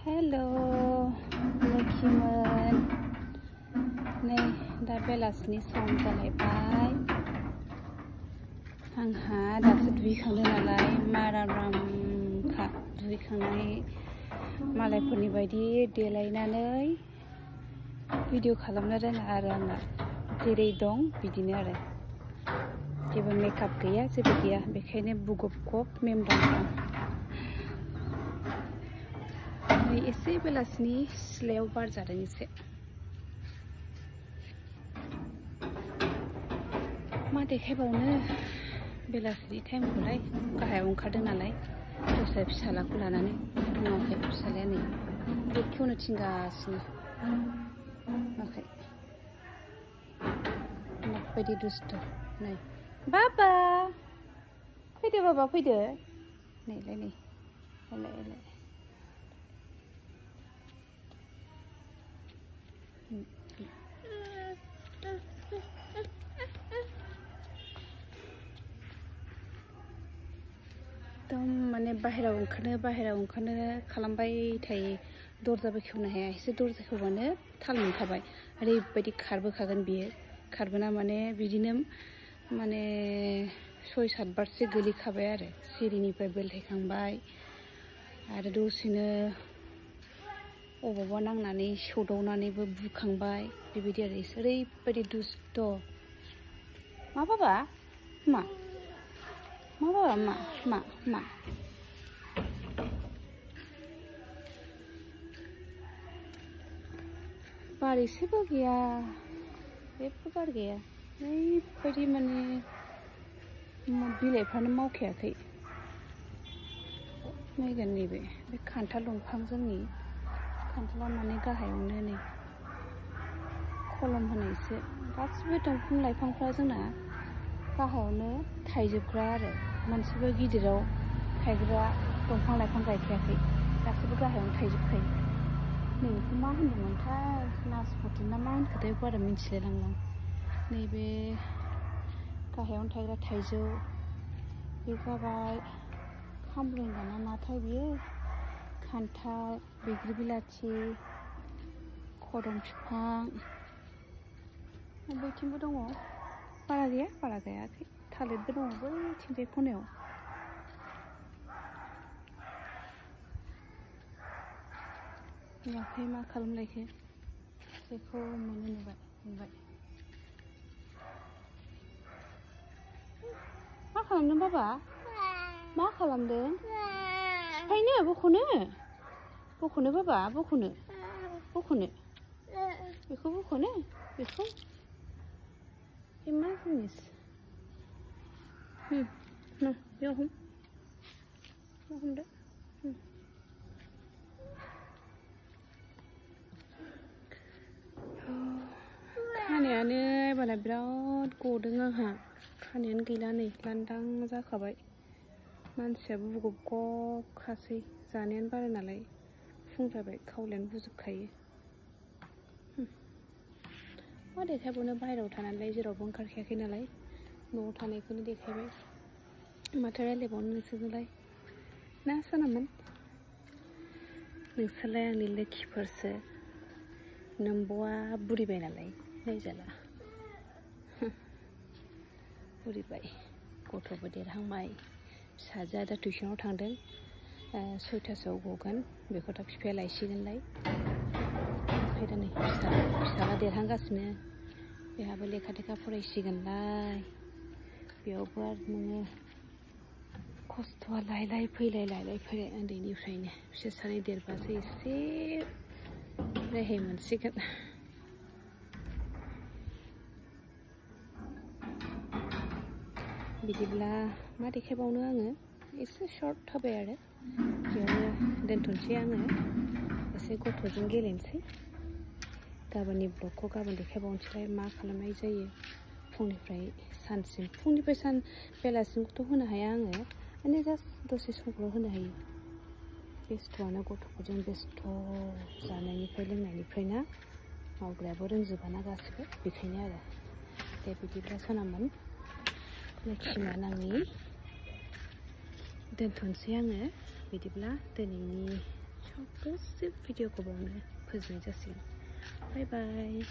hello लोखिमोन नै दा बेलासिनि सम जालायबाय आंहा दासो दुगैखांदों नालाय मारामखा दुगैखांनानै मालायफोरनि बायदि देलायनानै भिडिअ खालामनो रोङा आरो आंना जेरै दं बिदिनो आरो जेबो मेकआप गैया जेबो गैया बेखायनो बुगब मेमबां एसे बेलासिनि सिलायाव बार जादों एसे मा देखायबावनो बेलासिनि टाइमखौलाय गाहायाव ओंखारदों नालाय दस्रा फिसालाखौ लानानै नुवाखै फिसालाया नै गेट खेवनो थिनगासिनो माखाय माबायदि दुस्त नै बाबा फैदो बाबा फैदो नैलाय नै एलाय एकदम माने बाहेराव ओंखारनो खालामबाय थायो दरजाबो खेवनो हाया एसे दरजा खेवबानो थाल मोनखाबाय ओरैबायदि खारबोखागोन बियो खारबोना माने बिदिनो माने 6-7 बारसो गोलैखाबाय आरो सिरिनिफ्राय बेलथायखांबाय आरो दसेनो अबावबा नांनानै सौदावनानैबो बुखांबाय बेबायदि आरो ओरैबायदि दुस्त मा बाबा मा बाबा मा बार एसेबो गैया जेबो बार गैया ओरैबायदि माने बिलाइफ्रानो मावखायाखै नायगोन नैबे बे खान्थाल दंफां जोंनि खान्थाला माने गाहायावनो नै खलम होनायसो गासिबो दंफां लाइफांफ्रा जोंना गाहायावनो थाइजोबग्रा आरो मोनसेबो गिदिराव थायग्रा दंफां लाइफां गायखायाखै गासिबो गाहायावनो थायजोबखायो नै बेखौ मा होनदोंमोनथाय नासपति ना मा होनखोथाय बारा मिथिलाय लांला नैबे गाहायावनो थायग्रा थाइजौ बे जाबाय खामब्रेंगा ना माथाय बियो खान्थाल बैग्रि बिलाथि खदम बिफां बैथिंबो दङ बारा गायाखै थालिरबो दङ बैथिं बे खनायाव नुवाखै मा खालामलायखो बेखौ मोनो नुबाय मा खालामदों बाबा मा खालामदों फायनो बख'नो बाबा बख'नो बेखौ बख'नो बेखौ बे मा जिनिस बेयाव हमदो खानायानो एबार बिराद गदों आंहा खानायानो गैला नै लांदां जाखाबाय मानसियाबो बुगबखासै जानायानो बारा नालाय फुं जाबाय खावलायानो बुजोबखायो मा देखायबावनो बाहेरायाव थानानैलाय जेरावबो ओंखारखायाखै नालाय न'आव थानायखौनो देखायबाय माथो रायलायबावनो नोंसोरजोंलाय ना सोनामोन नोंसोरलाय आंनि लोखिफोरसो नोम्ब'आ बुरिबाय नालाय नायजाला बुरिबाय गथ'बो देरहांबाय फिसाजोआ दा टिउसनाव थांदों 6थासोआव गगोन बेखौ दा बिफाया लायसिगोनलाय ओमफ्राय दा नै फिसाला देरहांगासिनो बेहाबो लेखा थेखा फरायसिगोनलाय बेयावबो आरो नोङो खस्थ'आ लायलाय फैलाय उन्दैनिफ्रायनो बिसोर सानै देरबासो एसे रेहाय मोनसिगोन बिदिब्ला मा देखायबावनो आङो एसे सर्ट होबाय आरो बेयावनो दोनथ'नोसै आङो एसे गथ'जों गेलेनोसै गाबोननि ब्लगखौ गाबोन देखायबावनोसैलाय मा खालामनाय जायो फुंनिफ्राय सानसिम बेलासिमखौथ' होनो हाया आङो माने जास्ट दसे समखौल' होनो हायो बेस्थ'आनो गथ'फोरजों बेस्थ' जानायनिफ्राय लोंनायनिफ्राय ना मावग्रायाबो रोंजोबाना गासिबो बेखायनो आरो दे बिदिब्ला सोनामोन लोखिमोन आंनि दोनथ'नोसै आङो बिदिब्ला दिनैनि शर्ट ससे भिडिअखौ बावनो फोजोबनाय जासिगोन बाय बाय